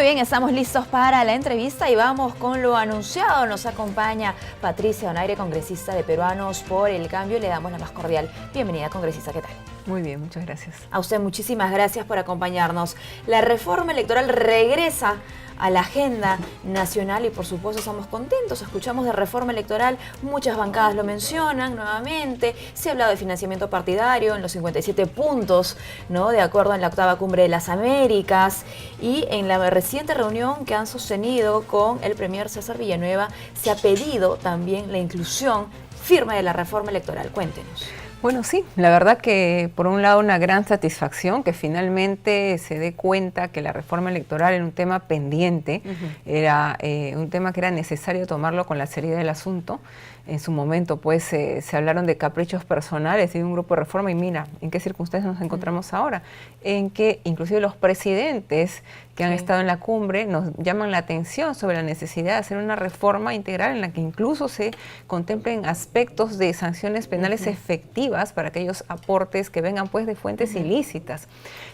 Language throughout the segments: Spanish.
Muy bien, estamos listos para la entrevista y vamos con lo anunciado. Nos acompaña Patricia Donaire, congresista de Peruanos por el Cambio. Le damos la más cordial bienvenida, congresista. ¿Qué tal? Muy bien, muchas gracias. A usted muchísimas gracias por acompañarnos. La reforma electoral regresa a la agenda nacional y por supuesto estamos contentos. Escuchamos de reforma electoral, muchas bancadas lo mencionan nuevamente. Se ha hablado de financiamiento partidario en los 57 puntos, ¿no? De acuerdo en la 8ª Cumbre de las Américas, y en la reciente reunión que han sostenido con el premier César Villanueva se ha pedido también la inclusión firme de la reforma electoral. Cuéntenos. Bueno, sí, la verdad que por un lado una gran satisfacción que finalmente se dé cuenta que la reforma electoral era un tema pendiente, era un tema que era necesario tomarlo con la seriedad del asunto. En su momento pues se hablaron de caprichos personales y de un grupo de reforma y mira, ¿en qué circunstancias nos encontramos ahora? En que inclusive los presidentes que han estado en la cumbre nos llaman la atención sobre la necesidad de hacer una reforma integral en la que incluso se contemplen aspectos de sanciones penales efectivas para aquellos aportes que vengan pues de fuentes ilícitas.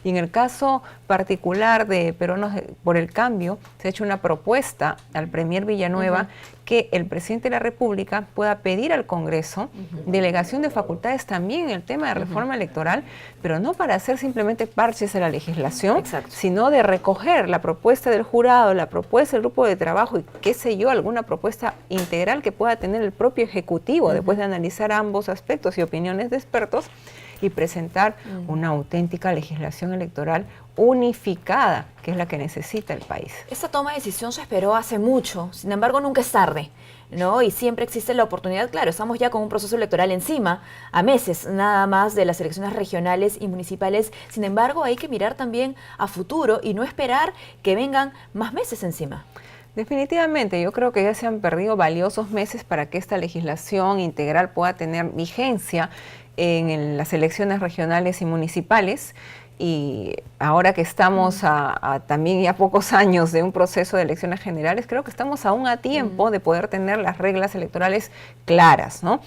Y en el caso particular de Peruanos por el Cambio, se ha hecho una propuesta al premier Villanueva que el presidente de la República pueda pedir al Congreso delegación de facultades también en el tema de reforma electoral, pero no para hacer simplemente parches a la legislación, sino de recoger la propuesta del jurado, la propuesta del grupo de trabajo y qué sé yo, alguna propuesta integral que pueda tener el propio Ejecutivo después de analizar ambos aspectos y opiniones de expertos y presentar una auténtica legislación electoral unificada, que es la que necesita el país. Esta toma de decisión se esperó hace mucho, sin embargo nunca es tarde, ¿no? Y siempre existe la oportunidad, claro, estamos ya con un proceso electoral encima, a meses nada más de las elecciones regionales y municipales, sin embargo hay que mirar también a futuro y no esperar que vengan más meses encima. Definitivamente, yo creo que ya se han perdido valiosos meses para que esta legislación integral pueda tener vigencia en las elecciones regionales y municipales. Y ahora que estamos también ya pocos años de un proceso de elecciones generales, creo que estamos aún a tiempo de poder tener las reglas electorales claras, ¿no?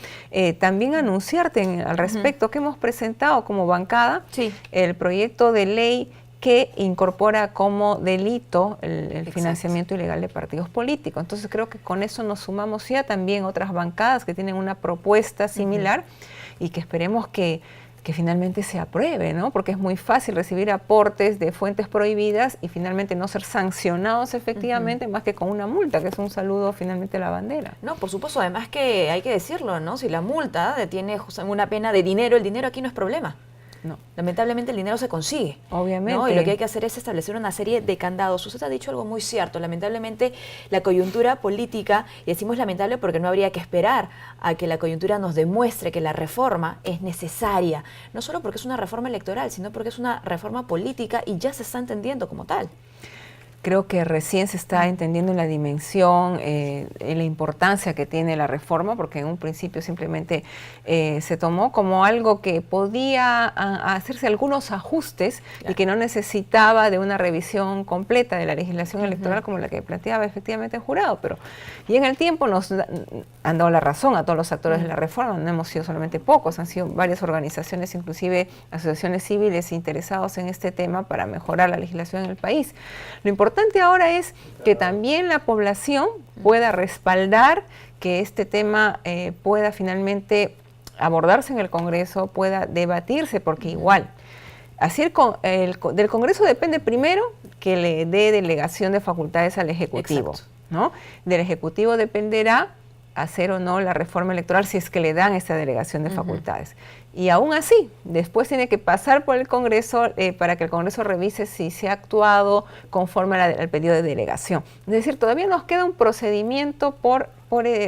También anunciarte al respecto que hemos presentado como bancada el proyecto de ley que incorpora como delito el financiamiento ilegal de partidos políticos. Entonces creo que con eso nos sumamos ya también otras bancadas que tienen una propuesta similar y que esperemos que finalmente se apruebe, ¿no? Porque es muy fácil recibir aportes de fuentes prohibidas y finalmente no ser sancionados efectivamente más que con una multa, que es un saludo finalmente a la bandera. No, por supuesto, además que hay que decirlo, ¿no? Si la multa tiene una pena de dinero, el dinero aquí no es problema. No. Lamentablemente el dinero se consigue. Obviamente. ¿No? Y lo que hay que hacer es establecer una serie de candados. Usted ha dicho algo muy cierto. Lamentablemente la coyuntura política, y decimos lamentable porque no habría que esperar a que la coyuntura nos demuestre que la reforma es necesaria. No solo porque es una reforma electoral, sino porque es una reforma política y ya se está entendiendo como tal. Creo que recién se está entendiendo la dimensión, la importancia que tiene la reforma, porque en un principio simplemente se tomó como algo que podía hacerse algunos ajustes y que no necesitaba de una revisión completa de la legislación electoral como la que planteaba efectivamente el jurado. Pero y en el tiempo nos han dado la razón a todos los actores de la reforma, no hemos sido solamente pocos, han sido varias organizaciones, inclusive asociaciones civiles interesados en este tema para mejorar la legislación en el país. Lo importante ahora es que también la población pueda respaldar que este tema pueda finalmente abordarse en el Congreso, pueda debatirse, porque igual, así del Congreso depende primero que le dé delegación de facultades al Ejecutivo, ¿no? Del Ejecutivo dependerá hacer o no la reforma electoral si es que le dan esa delegación de facultades. Y aún así, después tiene que pasar por el Congreso para que el Congreso revise si se ha actuado conforme al pedido de delegación. Es decir, todavía nos queda un procedimiento por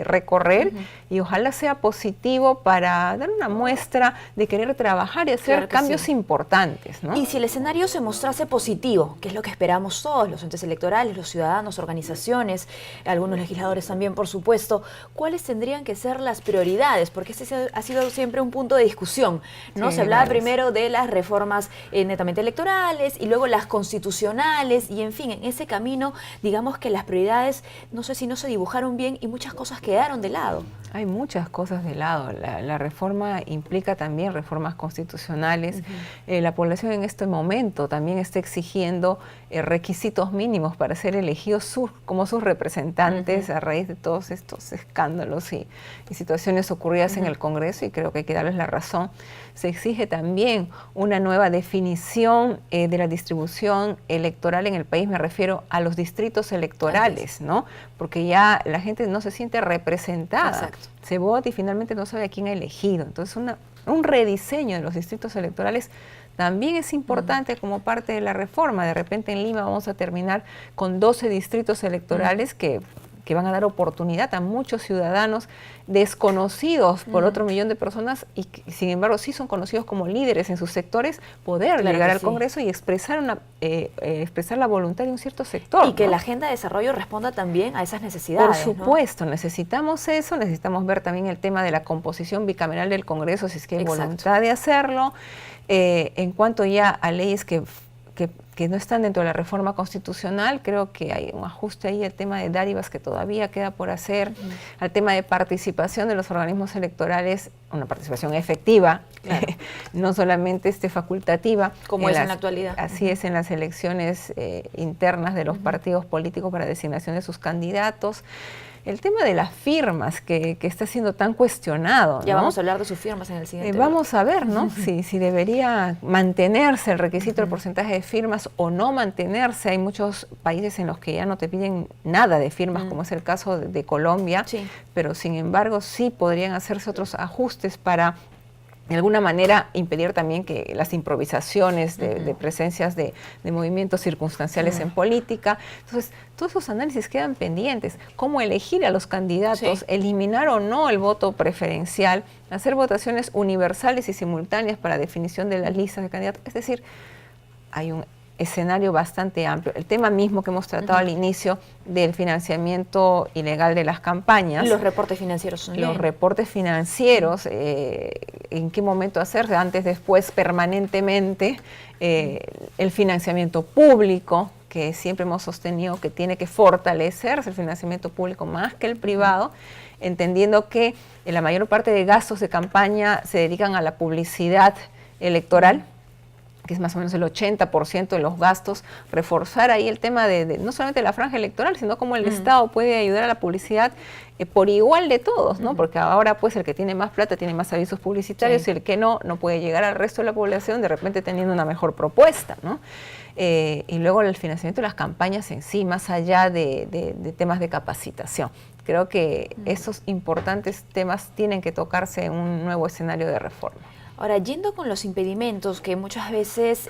recorrer y ojalá sea positivo para dar una muestra de querer trabajar y hacer cambios importantes, ¿no? Y si el escenario se mostrase positivo, que es lo que esperamos todos, los entes electorales, los ciudadanos, organizaciones, algunos legisladores también, por supuesto, ¿cuáles tendrían que ser las prioridades? Porque este ha sido siempre un punto de discusión, ¿no? Se hablaba primero de las reformas netamente electorales y luego las constitucionales y en fin, en ese camino, digamos que las prioridades, no sé si no se dibujaron bien y muchas cosas quedaron de lado. Hay muchas cosas de lado. La reforma implica también reformas constitucionales. La población en este momento también está exigiendo requisitos mínimos para ser elegidos como sus representantes a raíz de todos estos escándalos y situaciones ocurridas en el Congreso, y creo que hay que darles la razón. Se exige también una nueva definición de la distribución electoral en el país. Me refiero a los distritos electorales, ¿no? Porque ya la gente no se siente representada. Exacto. Se vota y finalmente no sabe a quién ha elegido. Entonces un rediseño de los distritos electorales también es importante como parte de la reforma. De repente en Lima vamos a terminar con 12 distritos electorales que van a dar oportunidad a muchos ciudadanos desconocidos por otro millón de personas y que, sin embargo, sí son conocidos como líderes en sus sectores, poder llegar al Congreso y expresar la voluntad de un cierto sector. Y que la agenda de desarrollo responda también a esas necesidades. Por supuesto, necesitamos eso, necesitamos ver también el tema de la composición bicameral del Congreso, si es que hay voluntad de hacerlo. En cuanto ya a leyes que no están dentro de la reforma constitucional, creo que hay un ajuste ahí, el tema de dádivas que todavía queda por hacer, al tema de participación de los organismos electorales, una participación efectiva, no solamente facultativa. Como es en la actualidad. Así es, en las elecciones internas de los partidos políticos para designación de sus candidatos. El tema de las firmas que está siendo tan cuestionado, ¿no? Ya vamos a hablar de sus firmas en el siguiente. Vamos a ver, ¿no? si debería mantenerse el requisito del porcentaje de firmas o no mantenerse. Hay muchos países en los que ya no te piden nada de firmas, como es el caso de Colombia, pero sin embargo sí podrían hacerse otros ajustes para de alguna manera impedir también que las improvisaciones de presencias de movimientos circunstanciales en política. Entonces, todos esos análisis quedan pendientes. ¿Cómo elegir a los candidatos? ¿Eliminar o no el voto preferencial? ¿Hacer votaciones universales y simultáneas para definición de las listas de candidatos? Es decir, hay un escenario bastante amplio. El tema mismo que hemos tratado al inicio del financiamiento ilegal de las campañas. Los reportes financieros. Los reportes financieros, en qué momento hacerse, antes, después, permanentemente, el financiamiento público, que siempre hemos sostenido que tiene que fortalecerse el financiamiento público más que el privado, entendiendo que la mayor parte de gastos de campaña se dedican a la publicidad electoral, que es más o menos el 80% de los gastos. Reforzar ahí el tema de no solamente la franja electoral, sino cómo el Estado puede ayudar a la publicidad por igual de todos, ¿no? Porque ahora pues el que tiene más plata tiene más avisos publicitarios y el que no puede llegar al resto de la población de repente teniendo una mejor propuesta, ¿no? Y luego el financiamiento de las campañas en sí, más allá de temas de capacitación. Creo que esos importantes temas tienen que tocarse en un nuevo escenario de reforma. Ahora, yendo con los impedimentos que muchas veces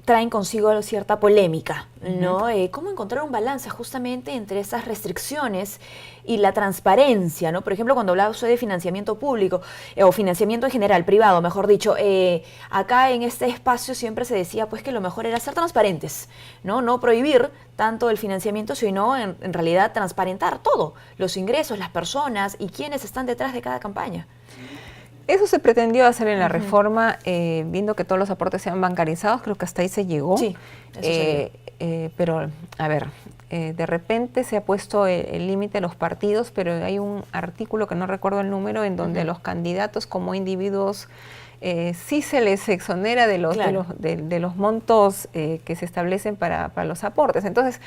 traen consigo cierta polémica, ¿no? ¿Cómo encontrar un balance justamente entre esas restricciones y la transparencia, ¿no? Por ejemplo, cuando hablaba usted de financiamiento público, o financiamiento en general, privado, mejor dicho, acá en este espacio siempre se decía pues que lo mejor era ser transparentes, ¿no? No prohibir tanto el financiamiento, sino en realidad transparentar todo, los ingresos, las personas y quiénes están detrás de cada campaña. Eso se pretendió hacer en la reforma, viendo que todos los aportes sean bancarizados, creo que hasta ahí se llegó. Sí, eso pero, a ver, de repente se ha puesto el límite a los partidos, pero hay un artículo que no recuerdo el número, en donde los candidatos como individuos sí se les exonera de los montos que se establecen para los aportes. Entonces,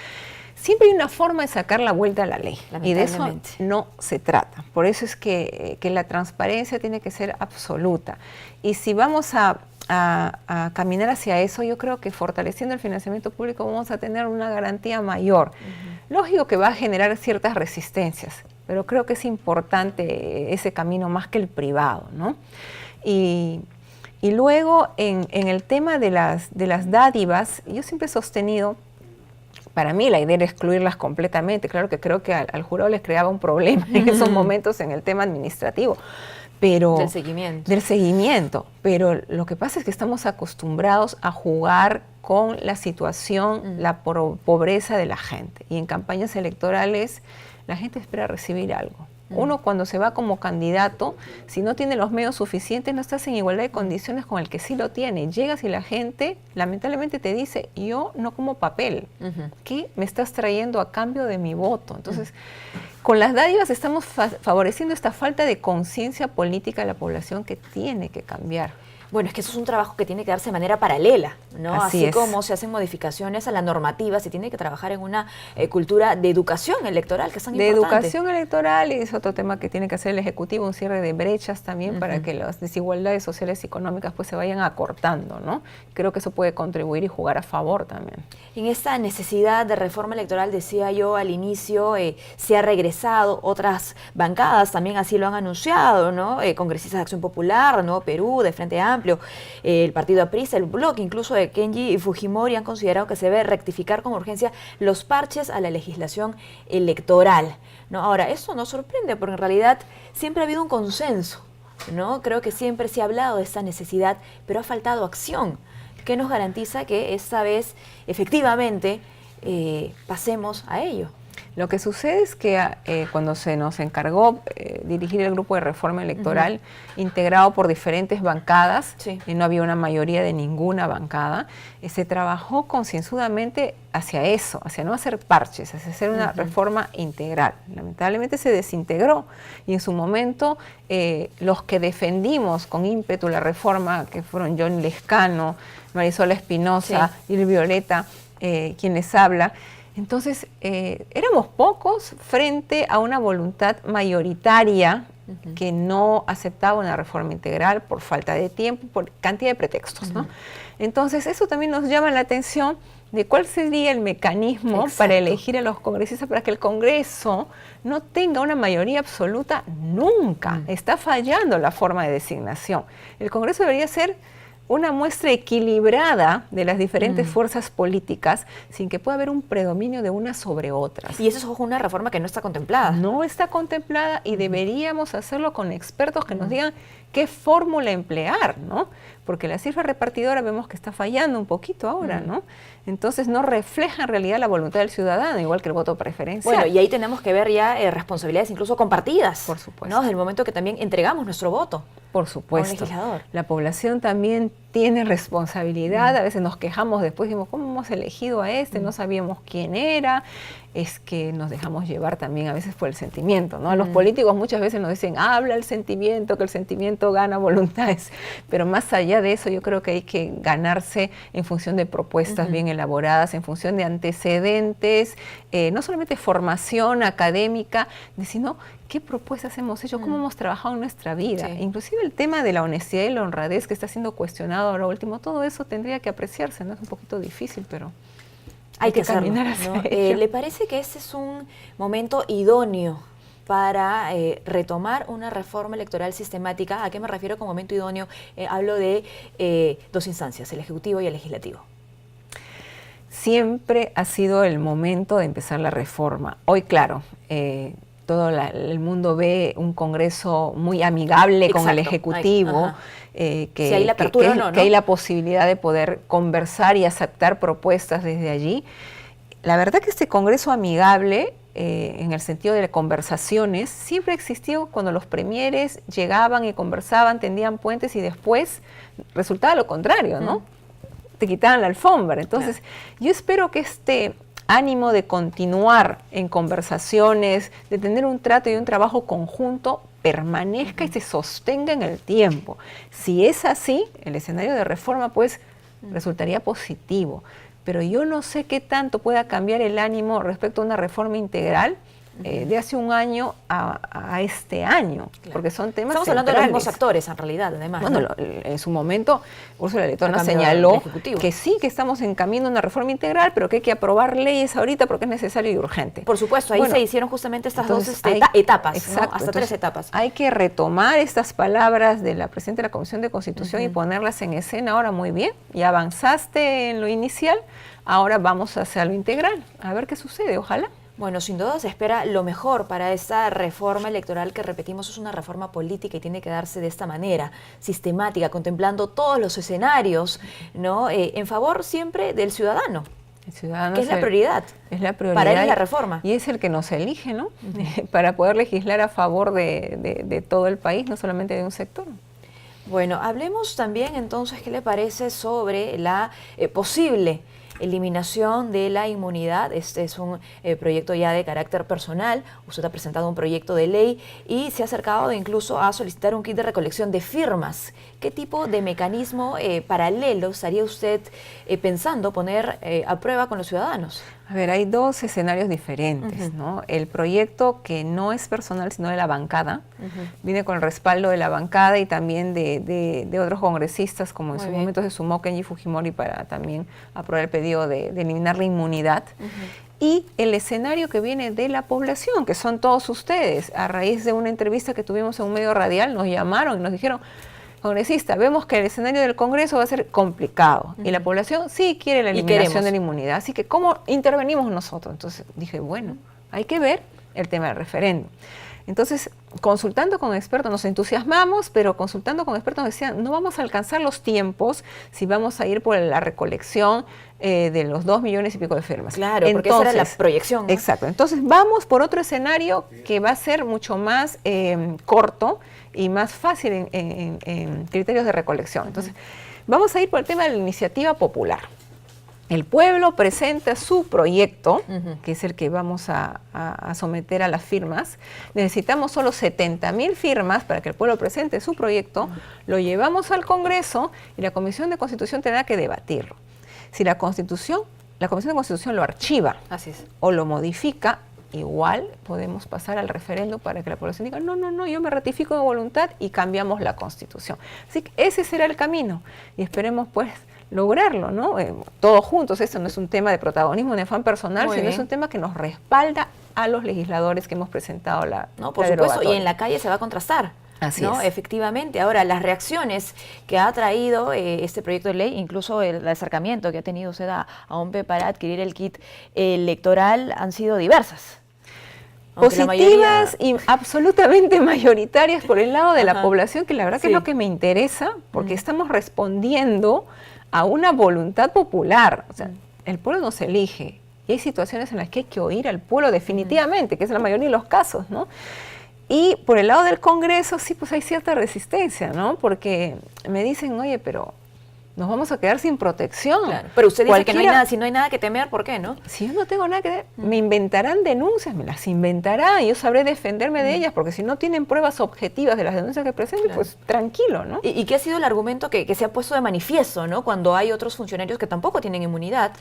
siempre hay una forma de sacar la vuelta a la ley y de eso no se trata. Por eso es que la transparencia tiene que ser absoluta. Y si vamos a caminar hacia eso, yo creo que fortaleciendo el financiamiento público vamos a tener una garantía mayor. Lógico que va a generar ciertas resistencias, pero creo que es importante ese camino más que el privado, ¿no? Y luego en el tema de las dádivas, yo siempre he sostenido, para mí la idea era excluirlas completamente. Claro que creo que al jurado les creaba un problema en esos momentos en el tema administrativo. Pero, del seguimiento. Pero lo que pasa es que estamos acostumbrados a jugar con la situación, la pobreza de la gente. Y en campañas electorales la gente espera recibir algo. Uno cuando se va como candidato, si no tiene los medios suficientes, no estás en igualdad de condiciones con el que sí lo tiene. Llegas y la gente lamentablemente te dice, yo no como papel, ¿qué me estás trayendo a cambio de mi voto? Entonces, con las dádivas estamos favoreciendo esta falta de conciencia política de la población que tiene que cambiar. Bueno, es que eso es un trabajo que tiene que darse de manera paralela, ¿no? Así como se hacen modificaciones a la normativa, se tiene que trabajar en una cultura de educación electoral, que es tan importante. De educación electoral, y es otro tema que tiene que hacer el Ejecutivo, un cierre de brechas también para que las desigualdades sociales y económicas pues se vayan acortando, ¿no? Creo que eso puede contribuir y jugar a favor también. En esta necesidad de reforma electoral, decía yo al inicio, se ha regresado, otras bancadas también así lo han anunciado, ¿no? Congresistas de Acción Popular, Nuevo Perú, de Frente Amplio, el partido aprista, el bloque incluso de Kenji Fujimori han considerado que se debe rectificar con urgencia los parches a la legislación electoral, ¿no? Ahora, eso no sorprende porque en realidad siempre ha habido un consenso, ¿no? Creo que siempre se ha hablado de esta necesidad, pero ha faltado acción. ¿Qué nos garantiza que esta vez efectivamente pasemos a ello? Lo que sucede es que cuando se nos encargó dirigir el grupo de reforma electoral, integrado por diferentes bancadas, y no había una mayoría de ninguna bancada, se trabajó concienzudamente hacia eso, hacia no hacer parches, hacia hacer una reforma integral. Lamentablemente se desintegró y en su momento los que defendimos con ímpetu la reforma, que fueron Johnny Lescano, Marisol Espinosa y Violeta, quien les habla, entonces, éramos pocos frente a una voluntad mayoritaria que no aceptaba una reforma integral por falta de tiempo, por cantidad de pretextos, ¿no? Entonces, eso también nos llama la atención de cuál sería el mecanismo para elegir a los congresistas para que el Congreso no tenga una mayoría absoluta nunca. Está fallando la forma de designación. El Congreso debería ser una muestra equilibrada de las diferentes fuerzas políticas sin que pueda haber un predominio de unas sobre otras. Y eso es una reforma que no está contemplada. No está contemplada y deberíamos hacerlo con expertos que nos digan qué fórmula emplear, ¿no? Porque la cifra repartidora vemos que está fallando un poquito ahora, ¿no? Entonces no refleja en realidad la voluntad del ciudadano, igual que el voto preferencial. Bueno, y ahí tenemos que ver ya responsabilidades incluso compartidas. Por supuesto. ¿No? Desde el momento que también entregamos nuestro voto. Por supuesto. A un legislador. La población también tiene responsabilidad. A veces nos quejamos después, decimos, ¿cómo hemos elegido a este? No sabíamos quién era. Es que nos dejamos llevar también a veces por el sentimiento, ¿no? Los políticos muchas veces nos dicen, habla el sentimiento, que el sentimiento gana voluntades. Pero más allá de eso, yo creo que hay que ganarse en función de propuestas bien elaboradas, en función de antecedentes, no solamente formación académica, sino qué propuestas hemos hecho, cómo hemos trabajado en nuestra vida. Inclusive el tema de la honestidad y la honradez que está siendo cuestionado ahora último, todo eso tendría que apreciarse, ¿no? Es un poquito difícil, pero hay que caminar hacia ello. ¿Le parece que este es un momento idóneo para retomar una reforma electoral sistemática? ¿A qué me refiero con momento idóneo? Hablo de dos instancias, el Ejecutivo y el Legislativo. Siempre ha sido el momento de empezar la reforma. Hoy, claro, todo el mundo ve un Congreso muy amigable con el Ejecutivo, si hay la apertura o no, que hay la posibilidad de poder conversar y aceptar propuestas desde allí. La verdad que este Congreso amigable, en el sentido de conversaciones, siempre existió cuando los premieres llegaban y conversaban, tendían puentes y después resultaba lo contrario, ¿no? Te quitaban la alfombra. Entonces, yo espero que este ánimo de continuar en conversaciones, de tener un trato y un trabajo conjunto, permanezca y se sostenga en el tiempo. Si es así, el escenario de reforma pues resultaría positivo. Pero yo no sé qué tanto pueda cambiar el ánimo respecto a una reforma integral de hace un año a este año, porque son temas Estamos hablando de los mismos actores, en realidad, además. Bueno, en su momento, Úrsula Letona señaló que sí, que estamos en camino a una reforma integral, pero que hay que aprobar leyes ahorita porque es necesario y urgente. Por supuesto, ahí se hicieron justamente estas dos etapas, exacto, ¿no? Hasta 3 etapas. Hay que retomar estas palabras de la presidenta de la Comisión de Constitución y ponerlas en escena ahora muy bien. Ya avanzaste en lo inicial, ahora vamos hacia lo integral. A ver qué sucede, ojalá. Bueno, sin duda se espera lo mejor para esta reforma electoral que, repetimos, es una reforma política y tiene que darse de esta manera, sistemática, contemplando todos los escenarios, ¿no? En favor siempre del ciudadano, El ciudadano ¿Qué es la prioridad? Es la prioridad. Para él es la reforma. Y es el que nos elige, ¿no? Para poder legislar a favor de todo el país, no solamente de un sector. Bueno, hablemos también entonces, ¿qué le parece sobre la posible eliminación de la inmunidad? Este es un proyecto ya de carácter personal. Usted ha presentado un proyecto de ley y se ha acercado incluso a solicitar un kit de recolección de firmas. ¿Qué tipo de mecanismo paralelo estaría usted pensando poner a prueba con los ciudadanos? A ver, hay dos escenarios diferentes, ¿no? El proyecto que no es personal, sino de la bancada, viene con el respaldo de la bancada y también de otros congresistas, como en su momento se sumó Kenji Fujimori para también aprobar el pedido de eliminar la inmunidad. Y el escenario que viene de la población, que son todos ustedes. A raíz de una entrevista que tuvimos en un medio radial, nos llamaron y nos dijeron: congresista, vemos que el escenario del Congreso va a ser complicado y la población sí quiere la eliminación de la inmunidad, así que ¿cómo intervenimos nosotros? Entonces dije, bueno, hay que ver el tema del referéndum. Entonces, consultando con expertos, nos entusiasmamos, pero consultando con expertos nos decían, no vamos a alcanzar los tiempos si vamos a ir por la recolección de los 2 millones y pico de firmas. Claro, porque esa era la proyección, ¿no? Exacto, entonces vamos por otro escenario que va a ser mucho más corto y más fácil en criterios de recolección. Entonces, vamos a ir por el tema de la iniciativa popular. El pueblo presenta su proyecto, que es el que vamos a someter a las firmas. Necesitamos solo 70.000 firmas para que el pueblo presente su proyecto. Lo llevamos al Congreso y la Comisión de Constitución tendrá que debatirlo. Si la Comisión de Constitución lo archiva o lo modifica, igual podemos pasar al referéndum para que la población diga, no, yo me ratifico de voluntad y cambiamos la Constitución. Así que ese será el camino y esperemos pues lograrlo, ¿no? Todos juntos. Esto no es un tema de protagonismo ni afán personal, sino es un tema que nos respalda a los legisladores que hemos presentado la por supuesto, y en la calle se va a contrastar. Así ¿no? es. Efectivamente. Ahora, las reacciones que ha traído este proyecto de ley, incluso el acercamiento que ha tenido usted a OMPE para adquirir el kit electoral, han sido diversas. Positivas y absolutamente mayoritarias por el lado de la población, que la verdad que es lo que me interesa, porque estamos respondiendo a una voluntad popular. O sea, el pueblo nos elige y hay situaciones en las que hay que oír al pueblo definitivamente, que es la mayoría de los casos, ¿no? Y por el lado del Congreso, sí, pues hay cierta resistencia, ¿no? Porque me dicen, oye, pero nos vamos a quedar sin protección. Claro, pero usted dice que no hay nada, si no hay nada que temer, ¿por qué, no? Si yo no tengo nada que temer, me inventarán denuncias, me las inventarán y yo sabré defenderme de ellas, porque si no tienen pruebas objetivas de las denuncias que presenten, pues tranquilo, ¿no? ¿Y qué ha sido el argumento que se ha puesto de manifiesto, ¿no? Cuando hay otros funcionarios que tampoco tienen inmunidad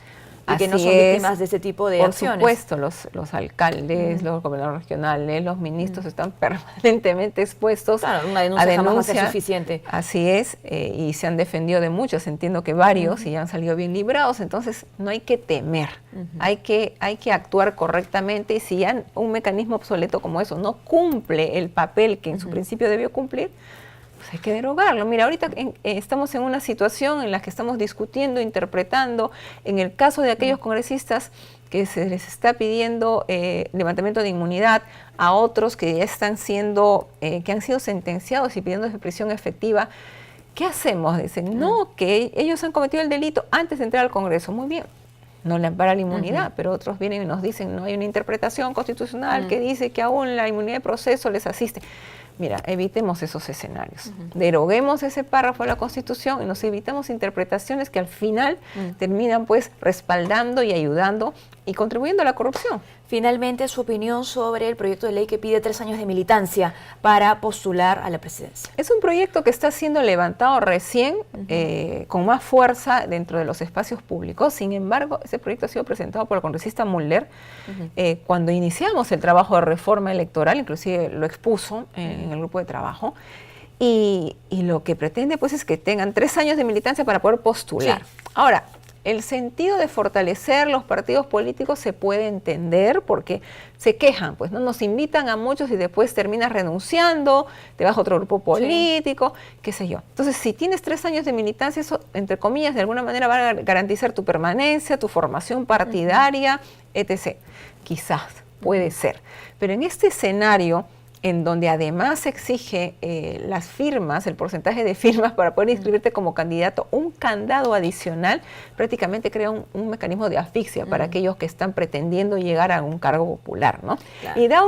y que no son víctimas de ese tipo de acciones. Por supuesto, los alcaldes, los gobernadores regionales, los ministros están permanentemente expuestos a denuncia jamás va a ser suficiente. Así es, y se han defendido de muchos, entiendo que varios, y han salido bien librados, entonces no hay que temer, hay que actuar correctamente, y si ya un mecanismo obsoleto como eso no cumple el papel que en su principio debió cumplir, pues hay que derogarlo. Mira, ahorita estamos en una situación en la que estamos discutiendo, interpretando, en el caso de aquellos congresistas que se les está pidiendo levantamiento de inmunidad, a otros que ya están siendo, que han sido sentenciados y pidiendo prisión efectiva. ¿Qué hacemos? Dicen, no, que ellos han cometido el delito antes de entrar al Congreso. Muy bien, no le ampara la inmunidad, pero otros vienen y nos dicen, no hay una interpretación constitucional que dice que aún la inmunidad de proceso les asiste. Mira, evitemos esos escenarios. Deroguemos ese párrafo de la Constitución y nos evitamos interpretaciones que al final terminan pues respaldando y ayudando y contribuyendo a la corrupción. Finalmente, su opinión sobre el proyecto de ley que pide 3 años de militancia para postular a la presidencia. Es un proyecto que está siendo levantado recién, con más fuerza dentro de los espacios públicos. Sin embargo, ese proyecto ha sido presentado por el congresista Müller. Cuando iniciamos el trabajo de reforma electoral, inclusive lo expuso en el grupo de trabajo, y lo que pretende pues es que tengan 3 años de militancia para poder postular. Sí. Ahora, el sentido de fortalecer los partidos políticos se puede entender porque se quejan, pues no nos invitan a muchos y después terminas renunciando, te vas a otro grupo político, qué sé yo. Entonces, si tienes 3 años de militancia, eso, entre comillas, de alguna manera va a garantizar tu permanencia, tu formación partidaria, etc. Quizás, puede ser. Pero en este escenario, en donde además exige las firmas, el porcentaje de firmas para poder inscribirte como candidato, un candado adicional, prácticamente crea un mecanismo de asfixia para aquellos que están pretendiendo llegar a un cargo popular, ¿no? Claro. Y da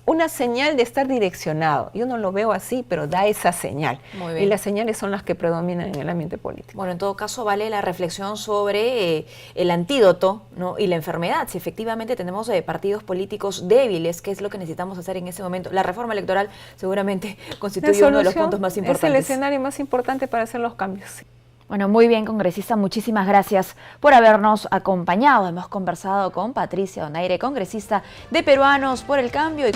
una señal de estar direccionado. Yo no lo veo así, pero da esa señal. Muy bien. Y las señales son las que predominan en el ambiente político. Bueno, en todo caso vale la reflexión sobre el antídoto, ¿no? Y la enfermedad. Si efectivamente tenemos partidos políticos débiles, ¿qué es lo que necesitamos hacer en ese momento? La reforma electoral seguramente constituye uno de los puntos más importantes. Es el escenario más importante para hacer los cambios. Bueno, muy bien, congresista, muchísimas gracias por habernos acompañado. Hemos conversado con Patricia Donaire, congresista de Peruanos por el Cambio.